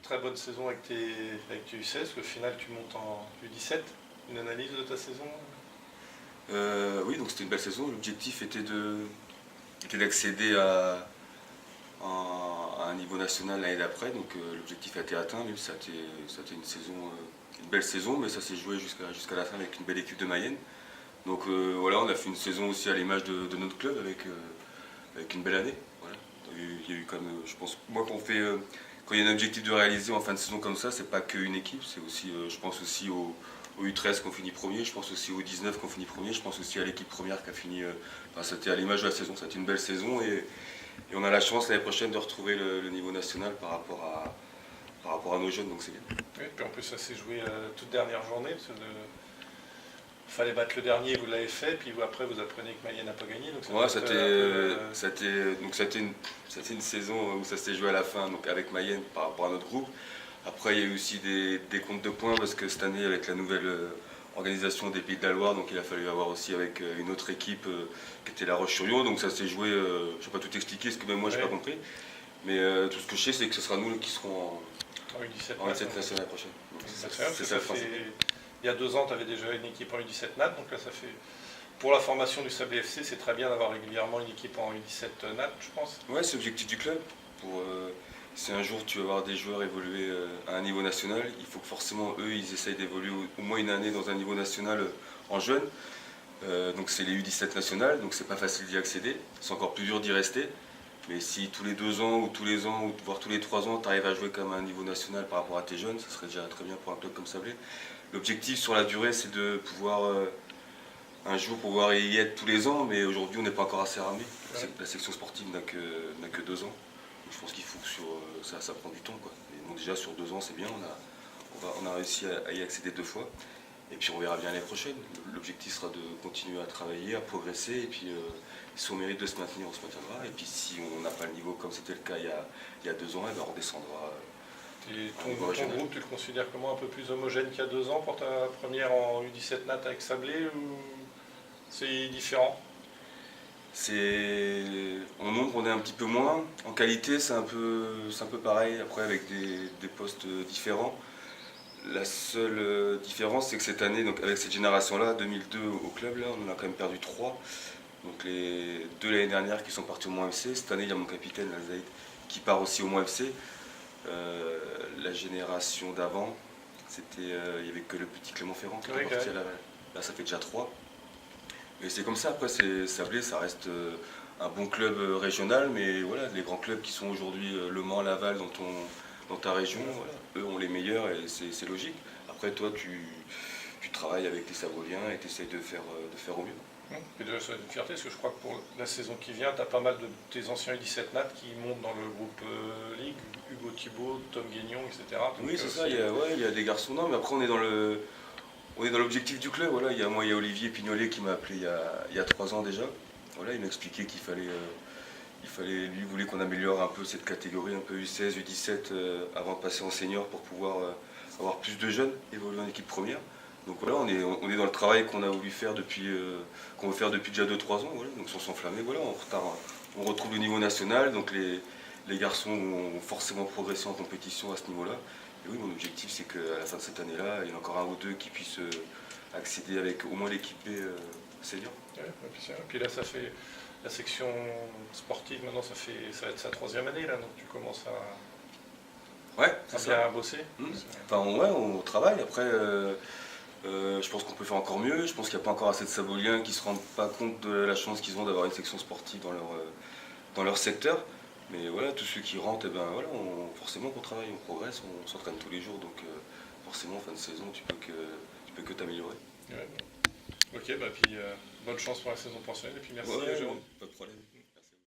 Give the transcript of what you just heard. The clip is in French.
très bonne saison avec tes U16. Au final, tu montes en U17. Une analyse de ta saison? Oui, donc c'était une belle saison. L'objectif était d'accéder à un niveau national l'année d'après. Donc l'objectif a été atteint. Même si ça a été une belle saison, mais ça s'est joué jusqu'à la fin avec une belle équipe de Mayenne. Donc voilà, on a fait une saison aussi à l'image de notre club avec une belle année. Voilà. Il y a eu comme, je pense, moi quand il y a un objectif de réaliser en fin de saison comme ça, c'est pas qu'une équipe, c'est aussi, je pense aussi au U13 qu'on finit premier, je pense aussi au U19 qu'on finit premier, je pense aussi à l'équipe première qui a fini, enfin, c'était à l'image de la saison, c'était une belle saison et on a la chance l'année prochaine de retrouver le niveau national par rapport à nos jeunes, donc c'est bien. Oui, puis en plus ça s'est joué toute dernière journée, parce que fallait battre le dernier, vous l'avez fait, puis après vous apprenez que Mayenne n'a pas gagné. Donc ouais, c'était une saison où ça s'est joué à la fin, donc avec Mayenne par rapport à notre groupe. Après, il y a eu aussi des comptes de points parce que cette année, avec la nouvelle organisation des Pays de la Loire, donc il a fallu avoir aussi avec une autre équipe qui était La Roche-sur-Yon. Donc ça s'est joué, je ne vais pas tout expliquer, parce que même moi je n'ai pas compris. Mais tout ce que je sais, c'est que ce sera nous qui serons en U17 nationale prochaine. C'est ça le principe. Il y a 2 ans, tu avais déjà une équipe en U17 NAT, donc là ça fait. Pour la formation du Sablé FC, c'est très bien d'avoir régulièrement une équipe en U17 NAT, je pense. Ouais, c'est l'objectif du club. Si un jour tu veux voir des joueurs évoluer à un niveau national, il faut que forcément eux ils essayent d'évoluer au moins une année dans un niveau national en jeune. Donc c'est les U17 nationales, donc c'est pas facile d'y accéder, c'est encore plus dur d'y rester. Mais si tous les 2 ans ou tous les ans, ou voire tous les 3 ans, tu arrives à jouer comme à un niveau national par rapport à tes jeunes, ça serait déjà très bien pour un club comme Sablé. L'objectif sur la durée, c'est de pouvoir un jour pouvoir y être tous les ans, mais aujourd'hui on n'est pas encore assez armé. Ouais. La section sportive n'a que 2 ans. Je pense qu'il faut que ça prend du temps, quoi. Et donc déjà sur 2 ans c'est bien, on a réussi à y accéder 2 fois. Et puis on verra bien l'année prochaine. L'objectif sera de continuer à travailler, à progresser, et puis si on mérite de se maintenir, on se maintiendra. Et puis si on n'a pas le niveau comme c'était le cas il y a 2 ans, et ben on redescendra. Et ton groupe, tu le considères comment, un peu plus homogène qu'il y a 2 ans pour ta première en U17 NAT avec Sablé, ou c'est différent? En nombre, on est un petit peu moins. En qualité, c'est un peu pareil, après avec des postes différents. La seule différence, c'est que cette année, donc avec cette génération-là, 2002 au club, là, on en a quand même perdu 3. Donc les 2 l'année dernière qui sont partis au Mans FC. Cette année, il y a mon capitaine, Zaïd, qui part aussi au Mans FC. La génération d'avant, il n'y avait que le petit Clément Ferrand qui était parti à Laval. Là, ça fait déjà 3. Et c'est comme ça, après, Sablé, ça reste un bon club régional, mais voilà, les grands clubs qui sont aujourd'hui Le Mans, Laval, dans ta région, voilà, eux ont les meilleurs et c'est logique. Après, toi, tu travailles avec les Savoliens et tu essayes de faire au mieux. Et déjà, c'est une fierté, parce que je crois que pour la saison qui vient, tu as pas mal de tes anciens U17 NAT qui montent dans le groupe Ligue, Hugo Thibault, Tom Guignon, etc. Donc, oui, c'est ça, il y a des garçons, non, mais après on est dans l'objectif du club. Voilà. Il y a Olivier Pignolet qui m'a appelé il y a 3 ans déjà. Voilà, il m'a expliqué qu'il fallait, lui voulait qu'on améliore un peu cette catégorie, un peu U16, U17, avant de passer en senior pour pouvoir avoir plus de jeunes évoluer en équipe première. Donc voilà, on est dans le travail qu'on a voulu faire qu'on veut faire depuis déjà 2-3 ans. Voilà. Donc sans s'enflammer, voilà, on retrouve le niveau national. Donc les garçons ont forcément progressé en compétition à ce niveau-là. Et oui, mon objectif, c'est qu'à la fin de cette année-là, il y en a encore 1 ou 2 qui puissent accéder avec au moins l'équipe B senior. Ouais, et puis là, ça fait la section sportive, maintenant, ça va être sa 3e année, là, donc tu commences à bien bosser. Enfin, ouais, on travaille. Après, je pense qu'on peut faire encore mieux. Je pense qu'il n'y a pas encore assez de Saboliens qui ne se rendent pas compte de la chance qu'ils ont d'avoir une section sportive dans leur secteur. Mais voilà, tous ceux qui rentrent, eh ben, voilà, forcément qu'on travaille, on progresse, on s'entraîne tous les jours. Donc forcément, en fin de saison, tu peux que t'améliorer. Ouais, bon. Ok, bah puis bonne chance pour la saison prochaine et puis merci Jérôme. Pas de problème.